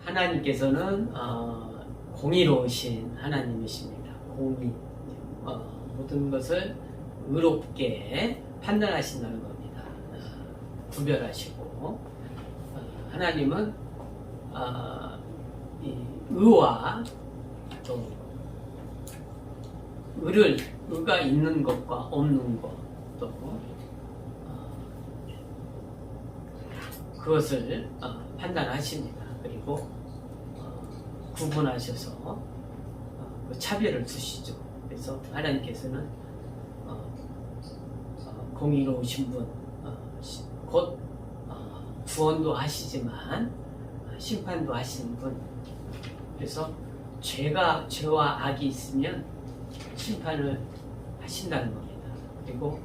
하나님께서는 공의로우신 하나님이십니다. 공의, 모든 것을 의롭게 판단하신다는 겁니다. 구별하시고 하나님은 이 의와 또 의가 있는 것과 없는 것, 또 그것을 판단하십니다. 그리고 구분하셔서 그 차별을 두시죠. 그래서 하나님께서는 공의로우신 분, 곧 구원도 하시지만 심판도 하시는 분. 그래서 죄와 악이 있으면 심판을 하신다는 겁니다. 그리고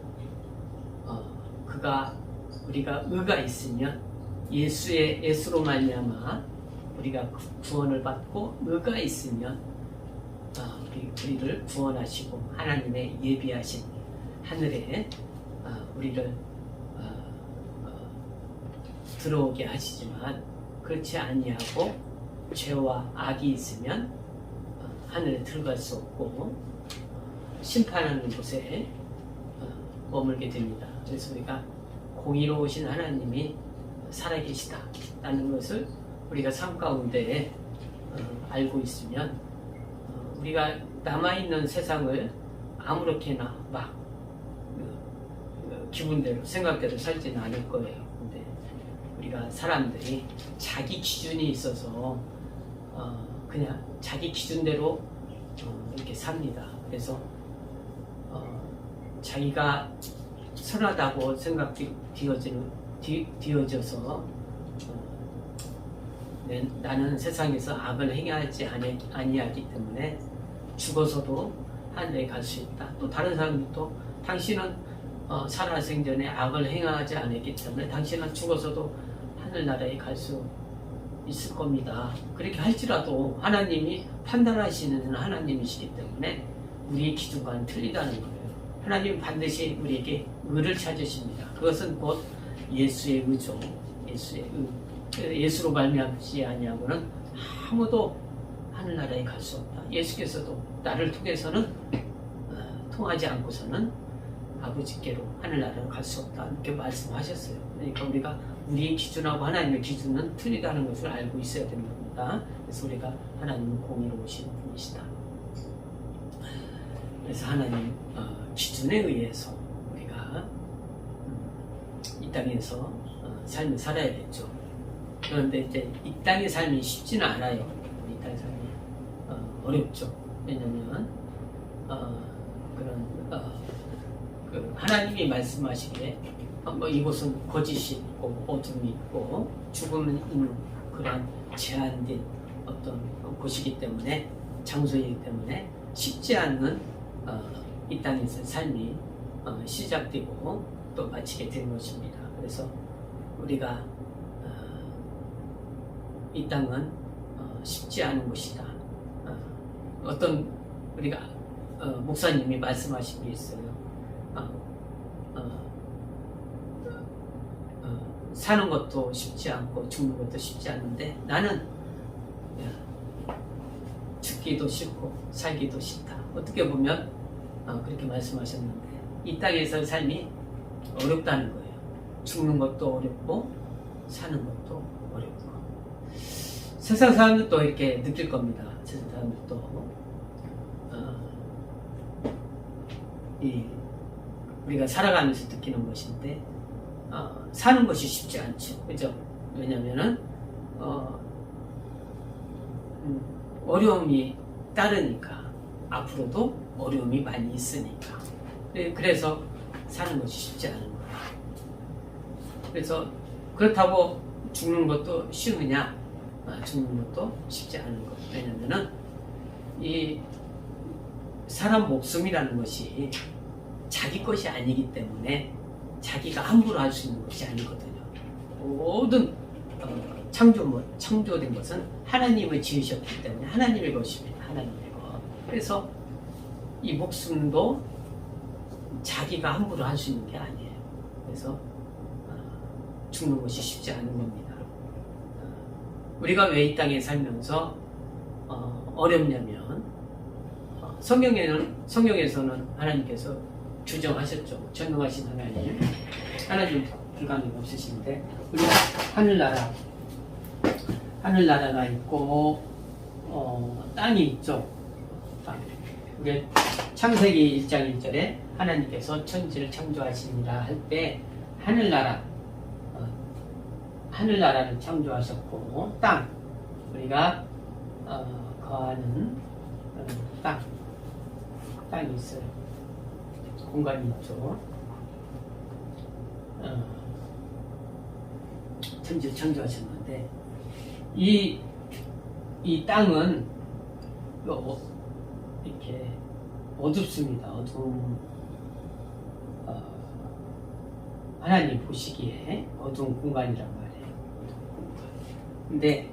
우리가 의가 있으면 예수로 말미암아 우리가 구원을 받고 의가 있으면 우리를 구원하시고 하나님의 예비하신 하늘에 우리를 들어오게 하시지만 그렇지 아니하고 죄와 악이 있으면 하늘에 들어갈 수 없고 심판하는 곳에 머물게 됩니다. 그래서 우리가 공의로우신 하나님이 살아계시다라는 것을 우리가 삶 가운데 알고 있으면 우리가 남아있는 세상을 아무렇게나 막 기분대로 생각대로 살지는 않을 거예요. 근데 우리가 사람들이 자기 기준이 있어서 그냥 자기 기준대로 이렇게 삽니다. 그래서 자기가 선하다고 되어져서 나는 세상에서 악을 행하지 아니하기 때문에 죽어서도 하늘에 갈 수 있다. 또 다른 사람들도 당신은 살아생전에 악을 행하지 않았기 때문에 당신은 죽어서도 하늘나라에 갈 수 있을 겁니다. 그렇게 할지라도 하나님이 판단하시는 하나님이시기 때문에 우리의 기준과는 틀리다는 거예요. 하나님은 반드시 우리에게 의를 찾으십니다. 그것은 곧 예수의 의죠. 예수의 의. 예수로 말미암지 아니하고는 아무도 하늘나라에 갈 수 없다. 예수께서도 나를 통해서는 통하지 않고서는 아버지께로 하늘나라로 갈 수 없다. 이렇게 말씀하셨어요. 그러니까 우리가 우리의 기준하고 하나님의 기준은 틀리다는 것을 알고 있어야 되는 겁니다. 그래서 우리가 하나님은 공의로우신 분이시다. 그래서 하나님 기준에 의해서 우리가 이 땅에서 삶을 살아야겠죠. 그런데 이제 이 땅의 삶이 쉽지는 않아요. 이 땅의 삶이 어렵죠. 왜냐하면 하나님이 말씀하시기에 이곳은 거짓이 있고 어둠이 있고 죽음이 있는 그런 제한된 어떤 곳이기 때문에 장소이기 때문에 쉽지 않은 이 땅에서 삶이 시작되고 또 마치게 된 것입니다. 그래서 우리가 이 땅은 쉽지 않은 곳이다. 어떤 우리가 목사님이 말씀하신 게 있어요. 사는 것도 쉽지 않고 죽는 것도 쉽지 않은데 나는 죽기도 싫고 살기도 싫다. 어떻게 보면 그렇게 말씀하셨는데 이 땅에서 삶이 어렵다는 거예요. 죽는 것도 어렵고 사는 것도 어렵고 세상 사람들도 이렇게 느낄 겁니다. 세상 사람들도 우리가 살아가면서 느끼는 것인데 사는 것이 쉽지 않죠. 그죠? 왜냐면은 어려움이 따르니까 앞으로도 어려움이 많이 있으니까 그래서 사는 것이 쉽지 않은 거예요. 그래서 그렇다고 죽는 것도 쉬우냐? 죽는 것도 쉽지 않은 것. 왜냐면은 이 사람 목숨이라는 것이 자기 것이 아니기 때문에 자기가 함부로 할 수 있는 것이 아니거든요. 모든 창조된 것은 하나님을 지으셨기 때문에 하나님의 것입니다. 하나님의 것. 그래서 이 목숨도 자기가 함부로 할 수 있는 게 아니에요. 그래서 죽는 것이 쉽지 않은 겁니다. 우리가 왜 이 땅에 살면서 어렵냐면 성경에서는 하나님께서 규정하셨죠. 전능하신 하나님 불가능 없으신데 우리가 하늘나라가 있고 땅이 있죠. 땅. 우리 창세기 1장 1절에 하나님께서 천지를 창조하시니라 할 때 하늘나라를 창조하셨고 땅 우리가 거하는 땅이 있어요. 공간이 있죠. 천지를 창조하셨는데 이 땅은 이렇게 어둡습니다. 어두운 하나님 보시기에 어두운 공간이란 말이에요. 근데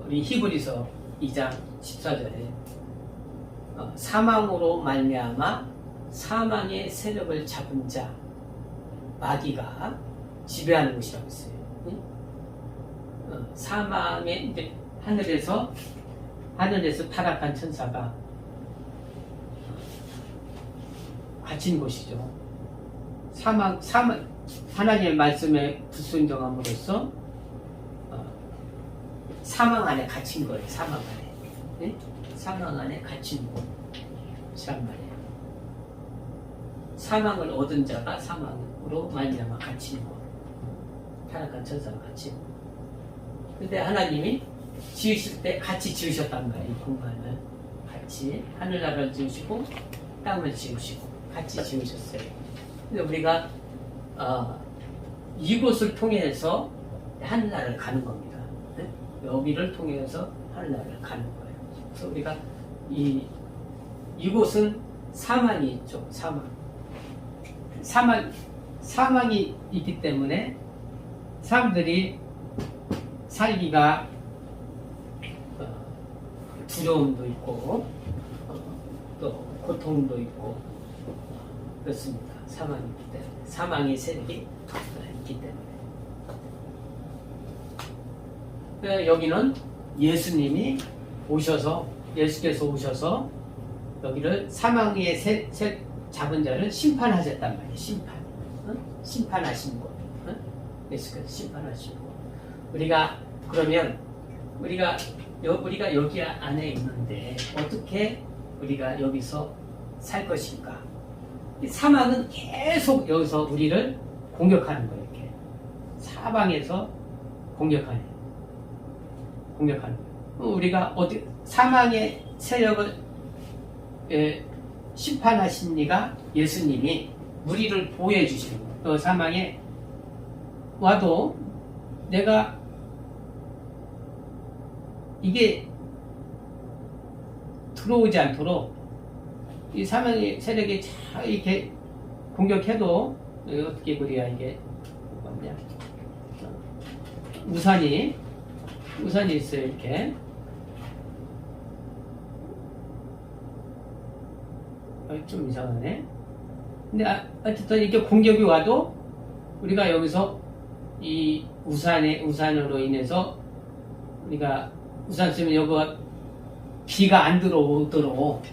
우리 히브리서 2장 14절에 사망으로 말미암아 사망의 세력을 잡은 자 마귀가 지배하는 곳이라고 했어요. 사망의 이제 하늘에서 타락한 천사가 갇힌 곳이죠. 사망 하나님의 말씀에 불순종함으로써 사망 안에 갇힌 거예요. 사망 안에. 네? 사망 안에 갇힌 곳이란 말이에요. 사망을 얻은 자가 사망으로 말미암아 갇힌 곳. 타락한 천사가 갇힌 곳. 근데 하나님이 지으실 때 같이 지으셨단 말이에요. 이 공간을 같이 하늘나라를 지으시고 땅을 지으시고 같이 지으셨어요. 근데 우리가 이곳을 통해서 하늘나라를 가는 겁니다. 네? 여기를 통해서 하늘나라를 가는 거예요. 그래서 우리가 이곳은 사망이 있죠. 사망이 있기 때문에 사람들이 살기가 두려움도 있고 또 고통도 있고 그렇습니다. 사망이 있기 때문에 사망의 세력이 있기 때문에 여기는 예수께서 오셔서 여기를 사망의 잡은 자를 심판하셨단 말이에요. 심판하신 것. 예수께서 심판하신 것. 그러면 우리가 여기 안에 있는데 어떻게 우리가 여기서 살 것인가? 이 사망은 계속 여기서 우리를 공격하는 거예요. 이렇게 사방에서 공격하는 거예요. 우리가 사망의 세력을 심판하신 이가 예수님이 우리를 보호해 주시는 거예요. 사망에 와도 내가 이게 들어오지 않도록 이 사망의 세력이 잘 이렇게 공격해도 어떻게 그래야 이게 뭐냐 우산이 있어요. 이렇게 좀 이상하네. 근데 어쨌든 이렇게 공격이 와도 우리가 여기서 이 우산으로 인해서 우리가 우산 쓰면 여기가 비가 안 들어오도록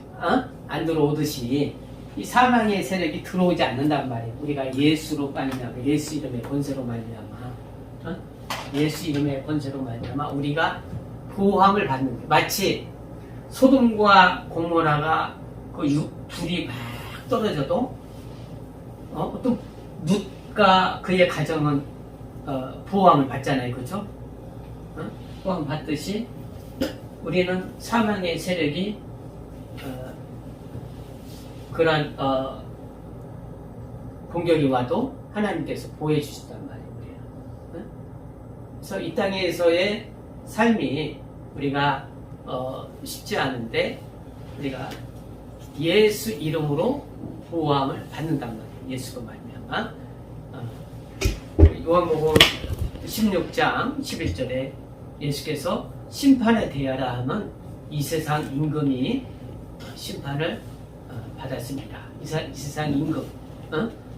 안 들어오듯이 이 사망의 세력이 들어오지 않는단 말이에요. 우리가 예수로 말미암아 예수 이름의 권세로 말미암아 예수 이름의 권세로 말미암아 우리가 보호함을 받는 거예요. 마치 소돔과 고모라가 불이 막 떨어져도 또 룻과 그의 가정은 보호함을 받잖아요. 그렇죠? 보호함 받듯이 우리는 사망의 세력이 그러한 공격이 와도 하나님께서 보호해 주셨단 말이에요. 그래서 이 땅에서의 삶이 우리가 쉽지 않은데 우리가 예수 이름으로 보호함을 받는단 말이에요. 예수로 말미암아. 요한복음 16장 11절에 예수께서 심판에 대하라 하면 이 세상 임금이 심판을 받았습니다. 이 세상 임금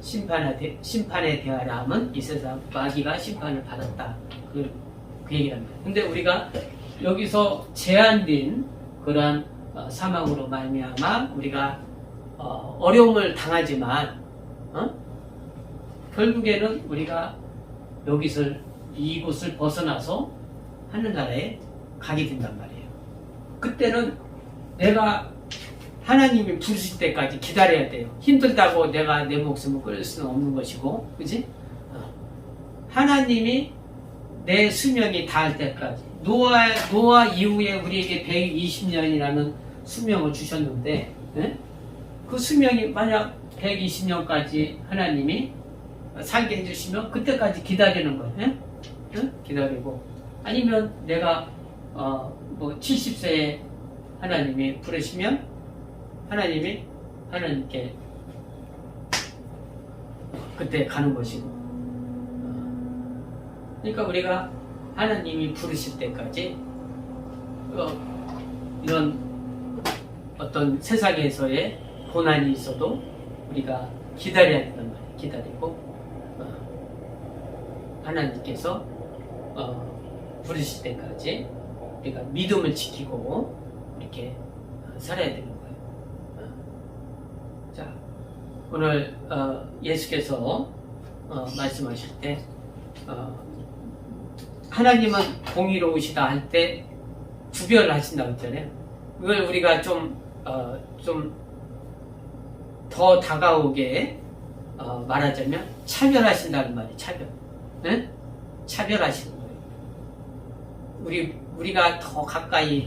심판에 대하라 하면 이 세상 마귀가 심판을 받았다. 그 얘기랍니다. 근데 우리가 여기서 제한된 그러한 사망으로 말미암아 우리가 어려움을 당하지만 결국에는 우리가 이곳을 벗어나서 하늘나라에 가게 된단 말이에요. 그때는 내가 하나님이 부르실 때까지 기다려야 돼요. 힘들다고 내가 내 목숨을 끌 수는 없는 것이고, 그지? 하나님이 내 수명이 닿을 때까지 노아 이후에 우리에게 120년이라는 수명을 주셨는데, 그 수명이 만약 120년까지 하나님이 살게 해주시면 그때까지 기다리는 거예요. 기다리고, 아니면 내가 70세에 하나님이 부르시면 하나님께 그때 가는 것이고, 그러니까 우리가 하나님이 부르실 때까지 이런 어떤 세상에서의 고난이 있어도 우리가 기다려야 된단 말이에요. 기다리고 하나님께서 부르실 때까지 우리가 믿음을 지키고 이렇게 살아야 되는 거예요. 자, 오늘 예수께서 말씀하실 때 하나님은 공의로우시다 할 때 구별을 하신다고 했잖아요. 이걸 우리가 좀 더 다가오게 말하자면 차별하신다는 말이에요. 차별하시는 거예요. 우리가 더 가까이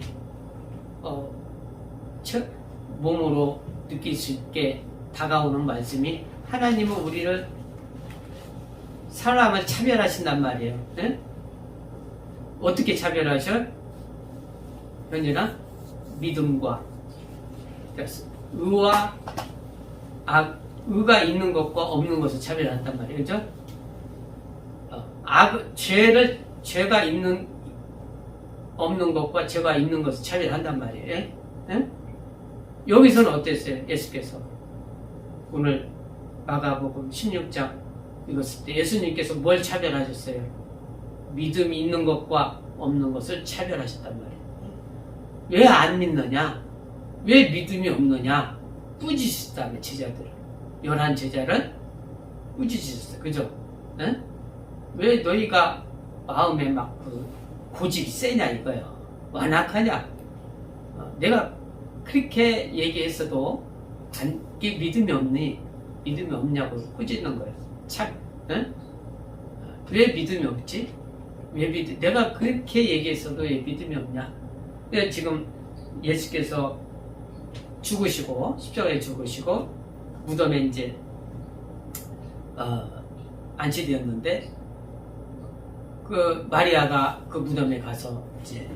몸으로 느낄 수 있게 다가오는 말씀이, 하나님은 우리를 사람을 차별하신단 말이에요. 어떻게 차별하셔? 현진아, 믿음과 의와 의가 있는 것과 없는 것을 차별한단 말이에요. 그죠? 죄가 없는 것과 죄가 있는 것을 차별한단 말이에요. 여기서는 어땠어요? 예수께서 오늘 마가복음 16장 읽었을 때 예수님께서 뭘 차별하셨어요? 믿음이 있는 것과 없는 것을 차별하셨단 말이에요. 왜 안 믿느냐? 왜 믿음이 없느냐? 꾸짖으셨다며, 제자들을. 11 제자를 꾸짖으셨어요. 그죠? 왜 너희가 마음에 막 고집이 세냐 이거예요. 완악하냐? 내가 그렇게 얘기했어도 이게 믿음이 없니? 믿음이 없냐고 꾸짖는 거예요. 참, 왜 믿음이 없지? 내가 그렇게 얘기했어도 왜 믿음이 없냐? 근데 지금 예수께서 죽으시고, 십자가에 죽으시고, 무덤에 이제, 안치되었는데, 마리아가 그 무덤에 가서 이제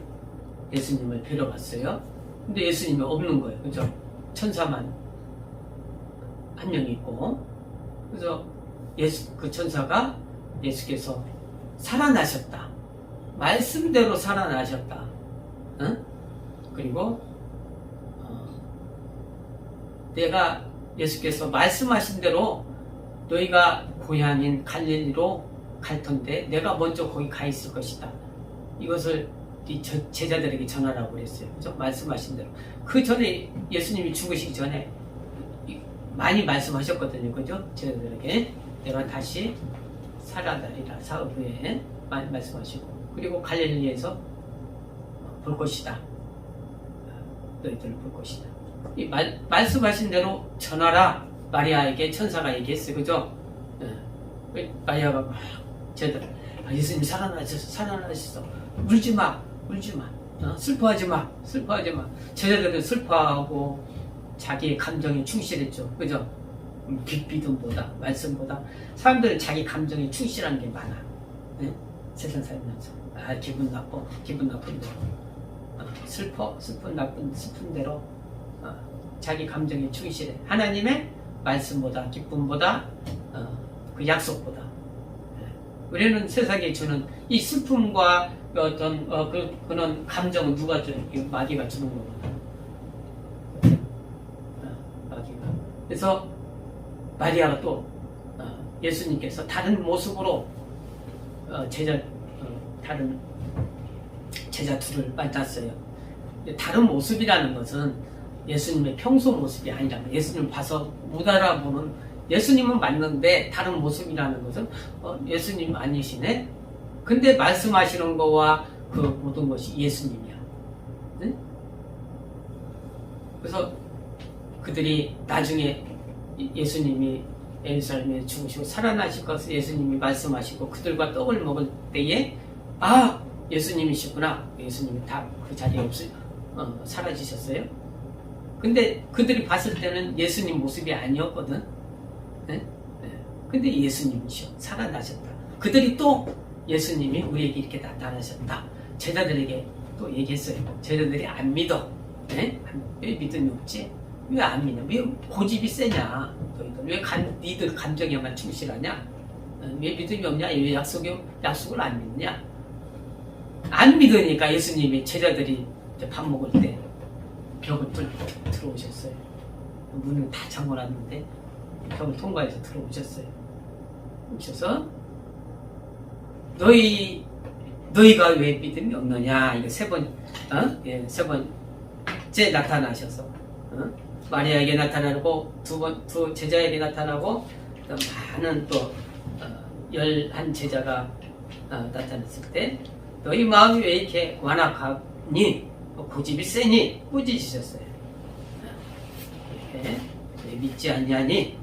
예수님을 뵈러 갔어요. 근데 예수님이 없는 거예요. 그죠? 천사만 한 명 있고, 그래서 그 천사가 예수께서 살아나셨다. 말씀대로 살아나셨다. 그리고 내가 예수께서 말씀하신 대로 너희가 고향인 갈릴리로 갈 텐데 내가 먼저 거기 가 있을 것이다. 이것을 제자들에게 전하라고 그랬어요. 그죠? 말씀하신 대로. 그 전에 예수님이 죽으시기 전에 많이 말씀하셨거든요. 그죠? 제자들에게 내가 다시 살아나리라. 사흘 후에 많이 말씀하시고, 그리고 갈릴리에서 볼 것이다. 너희들을 볼 것이다. 이 말씀하신 대로 전하라. 마리아에게 천사가 얘기했어요. 그죠? 마리아가 막 제자들, 예수님 살아나셨어. 울지 마. 슬퍼하지 마. 제자들은 슬퍼하고 자기의 감정에 충실했죠. 그죠? 믿음보다, 말씀보다. 사람들은 자기 감정에 충실한 게 많아. 세상 살면서. 기분 나쁜 대로. 슬픈 대로. 자기 감정에 충실해. 하나님의 말씀보다, 기쁨보다, 그 약속보다. 우리는 세상에 주는 이 슬픔과 어떤 그런 감정은 누가 줘요? 마귀가 주는 거거든. 마귀가. 그래서 마리아가 또 예수님께서 다른 모습으로 다른 제자 둘을 만났어요. 다른 모습이라는 것은 예수님의 평소 모습이 아니라 예수님을 봐서 못 알아보는, 예수님은 맞는데 다른 모습이라는 것은 예수님 아니시네? 근데 말씀하시는 거와 그 모든 것이 예수님이야. 네? 그래서 그들이 나중에 예수님이 예루살렘에 죽으시고 살아나실 것을 예수님이 말씀하시고 그들과 떡을 먹을 때에 예수님이시구나. 예수님이 다 그 자리에 사라지셨어요. 근데 그들이 봤을 때는 예수님 모습이 아니었거든. 네? 네. 근데 예수님이셔. 살아나셨다. 그들이 또 예수님이 우리에게 이렇게 나타나셨다. 제자들에게 또 얘기했어요. 제자들이 안 믿어. 네? 왜 믿음이 없지? 왜 안 믿냐? 왜 고집이 세냐? 너희들 왜 니들 감정에만 충실하냐? 왜 믿음이 없냐? 왜 약속을 안 믿냐? 안 믿으니까 예수님이 제자들이 이제 밥 먹을 때 벽을 뚫고 들어오셨어요. 문을 다 잠궈놨는데 벽을 통과해서 들어오셨어요. 오셔서 너희가 왜 믿음이 없느냐? 이거 세 번째 나타나셔서 마리아에게 나타나고 두 제자에게 나타나고 많은 또 11 제자가 나타났을 때 너희 마음이 왜 이렇게 완악하니? 고집이 세니? 꾸짖으셨어요. 이렇게 왜 믿지 않냐니?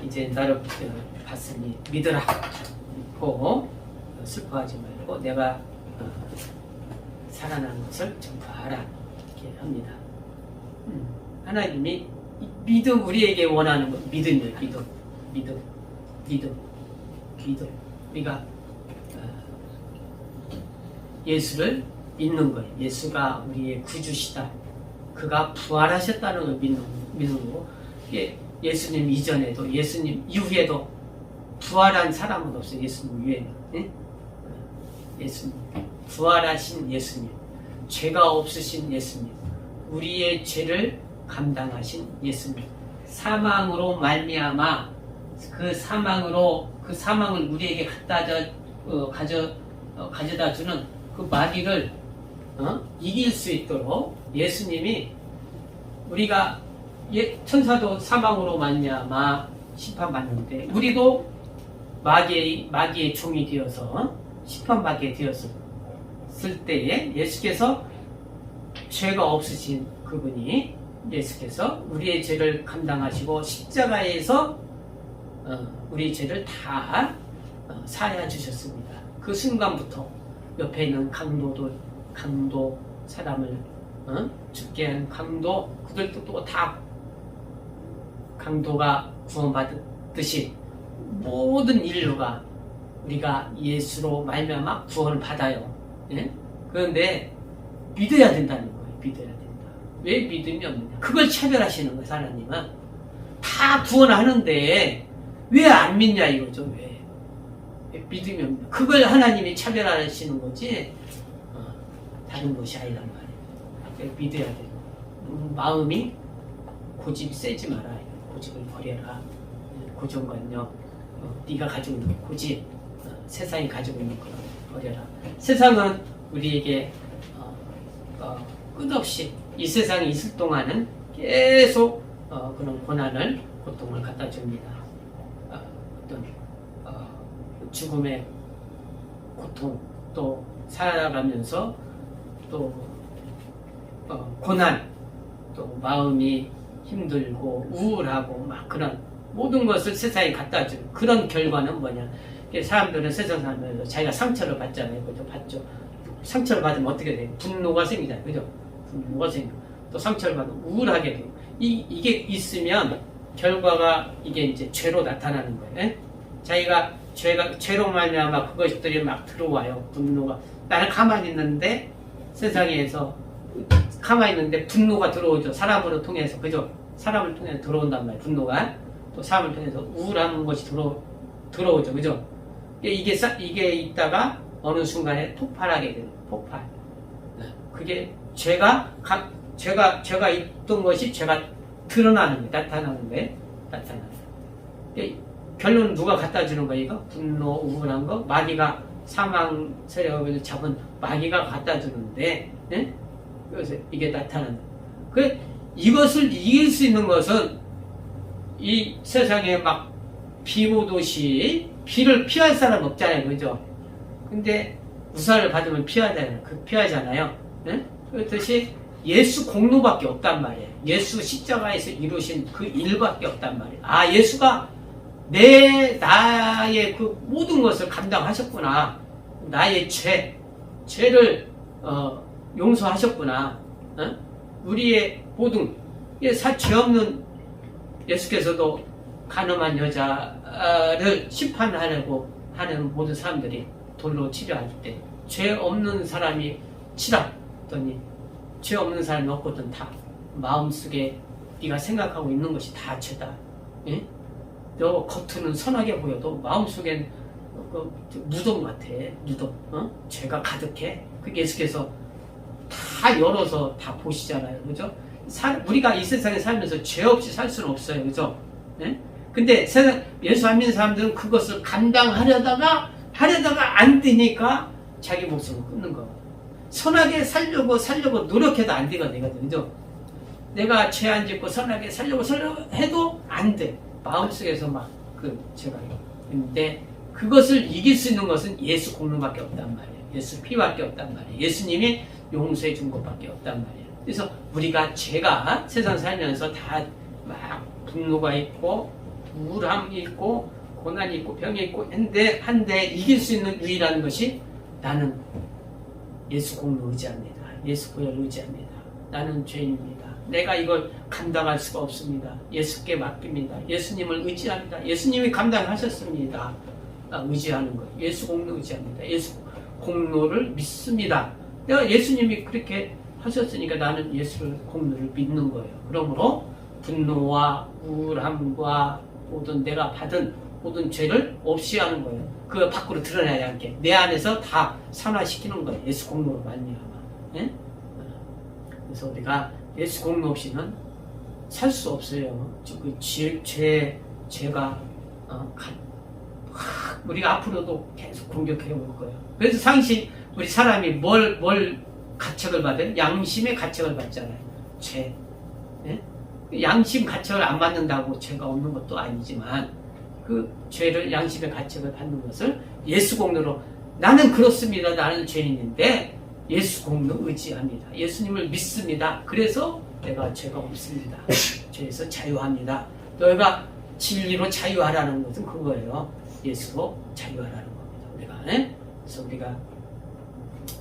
이제 나를 봤으니 믿으라. 고 슬퍼하지 말고 내가 살아난 것을 전파하라. 이렇게 합니다. 하나님이 믿음, 우리에게 원하는 것, 믿음이에요. 믿음. 우리가 예수를 믿는 거예요. 예수가 우리의 구주시다. 그가 부활하셨다는 걸 믿는 거고, 예수님 이전에도 예수님 이후에도 부활한 사람은 없어요. 예수님 이후에는. 네? 예수님, 부활하신 예수님, 죄가 없으신 예수님, 우리의 죄를 감당하신 예수님, 사망으로 말미암아 그 사망을 우리에게 가져다 주는 그 마귀를 이길 수 있도록 예수님이, 우리가 천사도 사망으로 말미암아 심판받는데 우리도 마귀의 종이 되어서 심판받게 되었을 때에 예수께서 죄가 없으신 그분이, 예수께서 우리의 죄를 감당하시고 십자가에서 우리의 죄를 다 사하여 주셨습니다. 그 순간부터 옆에 있는 강도 사람을 죽게 한 강도, 그들도 또 다 강도가 구원받듯이 모든 인류가 우리가 예수로 말미암아 구원을 받아요. 예? 그런데 믿어야 된다는 거예요. 믿어야 된다. 왜 믿음이 없느냐? 그걸 차별하시는 거예요. 하나님은 다 구원하는데 왜 안 믿냐 이거죠. 왜 믿음이 없냐? 그걸 하나님이 차별하시는 거지 다른 것이 아니란 말이에요. 믿어야 돼요. 마음이 고집이 세지 마라. 고집을 버려라. 고정관념, 네가 가지고 있는 고집, 세상이 가지고 있는 걸 버려라. 세상은 우리에게 끝없이 이 세상에 있을 동안은 계속 그런 고난을, 고통을 갖다 줍니다. 어떤 죽음의 고통, 또 살아가면서 또 고난, 또 마음이 힘들고 우울하고 막 그런 모든 것을 세상에 갖다 주는 그런 결과는 뭐냐? 사람들은 세상 살면서 자기가 상처를 받잖아요. 그죠? 받죠. 상처를 받으면 어떻게 돼요? 분노가 생기잖아요. 그죠? 분노가 생기고 또 상처를 받으면 우울하게 되고 이게 있으면 결과가 이게 이제 죄로 나타나는 거예요. 에? 자기가 죄로 말미암아 그것들이 막 들어와요. 분노가. 나는 가만히 있는데 세상에서 가만히 있는데 분노가 들어오죠. 사람으로 통해서. 그죠? 사람을 통해서 들어온단 말이에요. 분노가. 또 사람을 통해서 우울한 것이 들어오죠. 그죠? 이게 있다가 어느 순간에 폭발하게 되는 폭발. 그게 죄가 있던 것이 죄가 드러나는 거예요. 나타나는 거예요. 나타나는 거예요. 결론은 누가 갖다 주는 거예요? 이거? 분노, 우울한 거? 마귀가 사망 세력을 잡은 마귀가 갖다 주는데, 예? 그래서 이게 나타난다. 이것을 이길 수 있는 것은 이 세상에 막 비 오듯이 비를 피할 사람 없잖아요, 그죠? 근데 우산을 받으면 피하잖아요. 예? 그렇듯이 예수 공로밖에 없단 말이에요. 예수 십자가에서 이루신 그 일밖에 없단 말이에요. 예수가 나의 그 모든 것을 감당하셨구나. 나의 죄를 용서하셨구나. 우리의 모든 죄 없는 예수께서도 가늠한 여자를 심판하려고 하는 모든 사람들이 돌로 치려할 때 죄 없는 사람이 치랐더니 죄 없는 사람이 없거든. 다 마음속에 네가 생각하고 있는 것이 다 죄다. 예? 너 겉으로는 선하게 보여도 마음속엔 무덤 같아. 무덤. 죄가 가득해. 그 예수께서 다 열어서 다 보시잖아요. 그죠? 우리가 이 세상에 살면서 죄 없이 살 수는 없어요. 그죠? 예? 근데 예수 안 믿는 사람들은 그것을 감당하려다가 안 되니까 자기 목숨을 끊는 거. 선하게 살려고 노력해도 안 되거든요. 그죠? 내가 죄 안 짓고 선하게 살려고 해도 안 돼. 마음속에서 막 죄가 있는데 그것을 이길 수 있는 것은 예수 공로밖에 없단 말이에요. 예수 피밖에 없단 말이에요. 예수님이 용서해 준 것밖에 없단 말이에요. 그래서 우리가 죄가 세상 살면서 다 막 분노가 있고 우울함이 있고 고난이 있고 병이 있고 한데 이길 수 있는 유일한 것이 나는 예수 공로 의지합니다. 예수 보혈 의지합니다. 나는 죄인입니다. 내가 이걸 감당할 수가 없습니다. 예수께 맡깁니다. 예수님을 의지합니다. 예수님이 감당하셨습니다. 의지하는 거예요. 예수 공로 의지합니다. 예수 공로를 믿습니다. 내가 예수님이 그렇게 하셨으니까 나는 예수 공로를 믿는 거예요. 그러므로 분노와 우울함과 모든 내가 받은 모든 죄를 없이 하는 거예요. 그 밖으로 드러나지 않게 내 안에서 다 산화시키는 거예요. 예수 공로로 말미암아. 예? 그래서 우리가 예수 공로 없이는 살 수 없어요. 그 죄가 우리가 앞으로도 계속 공격해 올 거예요. 그래서 우리 사람이 뭘 가책을 받아요? 양심의 가책을 받잖아요. 죄. 예? 양심 가책을 안 받는다고 죄가 없는 것도 아니지만 그 죄를 양심의 가책을 받는 것을 예수 공로로 나는 그렇습니다. 나는 죄인인데 예수 공로 의지합니다. 예수님을 믿습니다. 그래서 내가 죄가 없습니다. 죄에서 자유합니다. 너희가 진리로 자유하라는 것은 그거예요. 예수로 자유하라는 겁니다. 그래서 우리가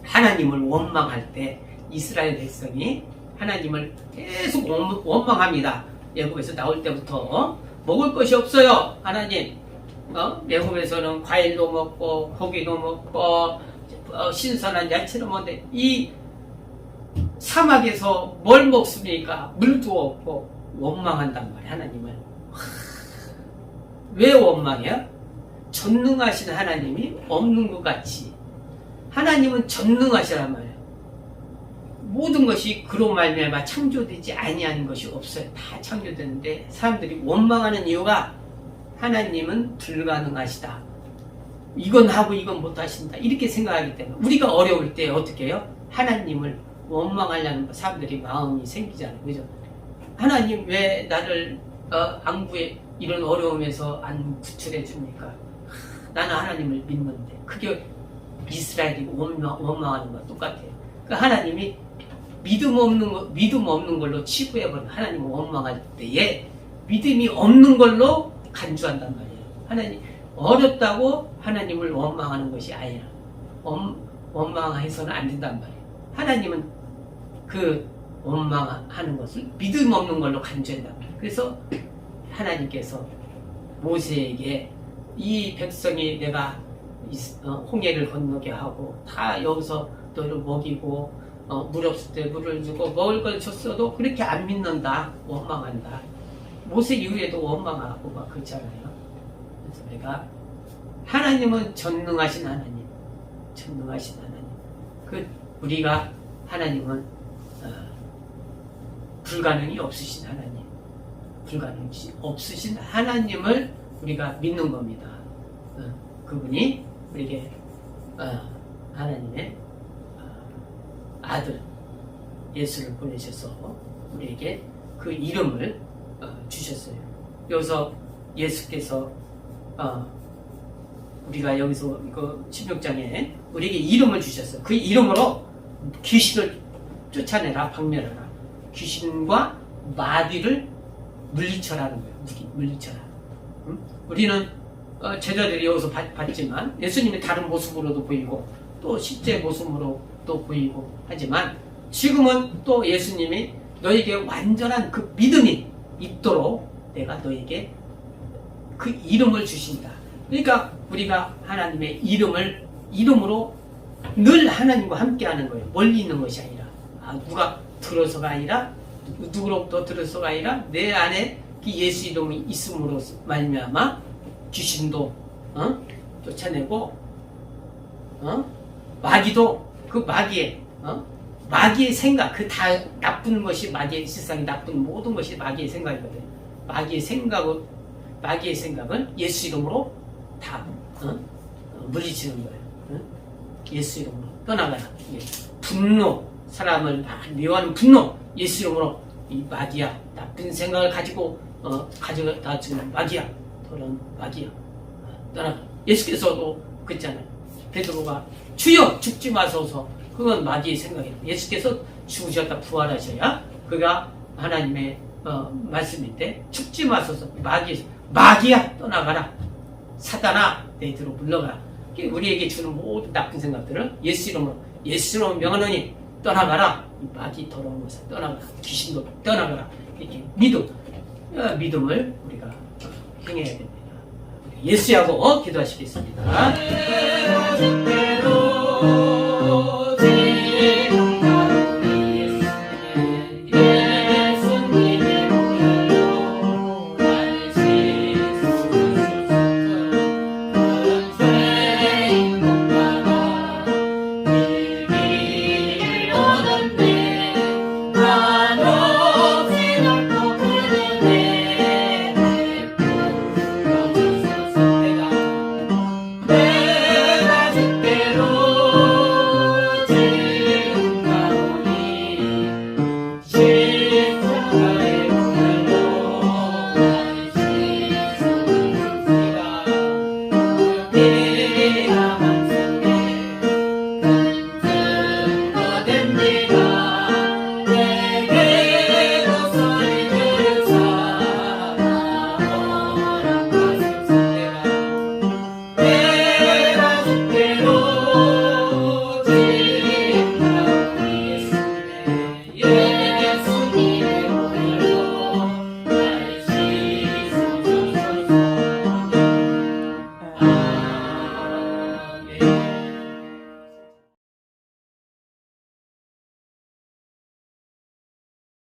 하나님을 원망할 때 이스라엘 백성이 하나님을 계속 원망합니다. 애굽에서 나올 때부터 먹을 것이 없어요. 하나님 애굽에서는 과일도 먹고 고기도 먹고 신선한 야채도 먹는데 이 사막에서 뭘 먹습니까? 물도 없고 원망한단 말이에요. 하나님을. 왜 원망해요? 전능하신 하나님이 없는 것 같이. 하나님은 전능하시란 말이에요. 모든 것이 그로 말미암아 창조되지 아니하는 것이 없어요. 다 창조되는데 사람들이 원망하는 이유가 하나님은 불가능하시다. 이건 하고 이건 못하신다. 이렇게 생각하기 때문에 우리가 어려울 때 어떻게 해요? 하나님을 원망하려는 사람들이 마음이 생기잖아요. 그죠? 하나님 왜 나를 안구에 이런 어려움에서 안 구출해 줍니까? 나는 하나님을 믿는데 그게 이스라엘이 원망하는 거와 똑같아요. 그러니까 하나님이 믿음 없는 걸로 치부해버린 하나님을 원망할 때에 믿음이 없는 걸로 간주한단 말이에요. 하나님 어렵다고 하나님을 원망하는 것이 아니라 원망해서는 안 된단 말이에요. 하나님은 그 원망하는 것을 믿음 없는 걸로 간주한단 말이에요. 그래서 하나님께서 모세에게 이 백성이 내가 홍해를 건너게 하고 다 여기서 너를 먹이고 물 없을 때 물을 주고 먹을 걸 줬어도 그렇게 안 믿는다. 원망한다. 모세 이후에도 원망하고 막 그렇잖아요. 그래서 내가 하나님은 전능하신 하나님. 우리가 하나님은 불가능이 없으신 하나님. 불가능이 없으신 하나님을 우리가 믿는 겁니다. 그분이 우리에게 하나님의 아들 예수를 보내셔서 우리에게 그 이름을 주셨어요. 여기서 예수께서 우리가 여기서 이거 16장에 우리에게 이름을 주셨어요. 그 이름으로 귀신을 쫓아내라, 박멸하라. 귀신과 마귀를 물리쳐라는 거예요. 물리쳐라. 우리는 제자들이 여기서 봤지만 예수님이 다른 모습으로도 보이고 또 실제 모습으로도 보이고 하지만 지금은 또 예수님이 너에게 완전한 그 믿음이 있도록 내가 너에게 그 이름을 주신다. 그러니까 우리가 하나님의 이름으로 늘 하나님과 함께하는 거예요. 멀리 있는 것이 아니라 누가 들어서가 아니라 누구로부터 들어서가 아니라 내 안에 그 예수 이름이 있음으로 말미암아 귀신도 쫓아내고 마귀도 그 마귀의 생각, 그 다 나쁜 것이 마귀의 세상에 나쁜 모든 것이 마귀의 생각이거든. 마귀의 생각은 예수 이름으로 다 물리치는 거예요. 예수 이름으로 떠나가라. 분노, 사람을 미워하는 분노, 예수 이름으로 이 마귀야, 나쁜 생각을 가지고 가져다 주는 마귀야, 그런 마귀야, 떠나가. 예수께서도 그랬잖아요. 베드로가 주여 죽지 마소서. 그건 마귀의 생각이에요. 예수께서 죽으셨다 부활하셔야 그가 하나님의 말씀인데 죽지 마소서. 마귀야 떠나가라. 사단아 내 뒤로 물러가라. 우리에게 주는 모든 나쁜 생각들을 예수 이름으로 명하노니 떠나가라. 이 마귀 더러운 것을 떠나가라. 귀신도 떠나가라. 이렇게 믿음을 우리가 행해야 됩니다. 예수하고 기도하시겠습니다.